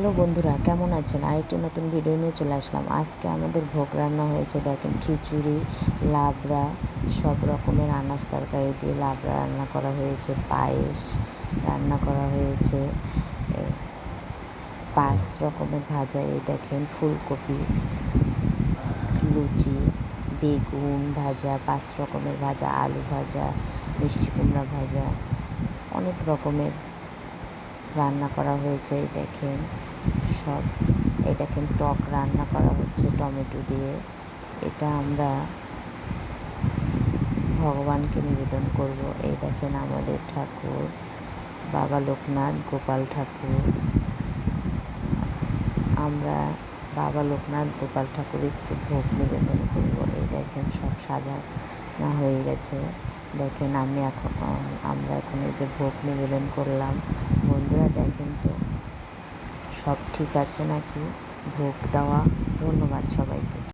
Hello বন্ধুরা, কেমন আছেন? আরেকটি নতুন ভিডিও নিয়ে চলে আসলাম। আজকে আমাদের ভোগ রান্না হয়েছে। দেখেন, খিচুড়ি, লাবড়া, সব রকমের আনাজ তরকারি দিয়ে লাবড়া রান্না করা হয়েছে, পায়েস রান্না করা হয়েছে, 5 রকমের ভাজা। এই দেখেন, ফুলকপি, লুচি, বেগুন ভাজা, 5 রকমের ভাজা, আলু ভাজা, মিষ্টি কুমড়া ভাজা, অনেক রকমের রান্না করা হয়েছে। এই দেখেন সব। এই দেখেন, টক রান্না করা হচ্ছে টমেটো দিয়ে। এটা আমরা ভগবানকে নিবেদন করব। এই দেখেন আমাদের ঠাকুর, বাবা লোকনাথ, গোপাল ঠাকুর। আমরা বাবা লোকনাথ, গোপাল ঠাকুরকে ভোগ নিবেদন করব। এই দেখেন সব সাজানো হয়ে গেছে। দেখেন আমরা এখন এই যে ভোগ নিবেদন করলাম। বন্ধুরা দেখেন তো সব ঠিক আছে নাকি ভোগ দেওয়া। ধন্যবাদ সবাইকে।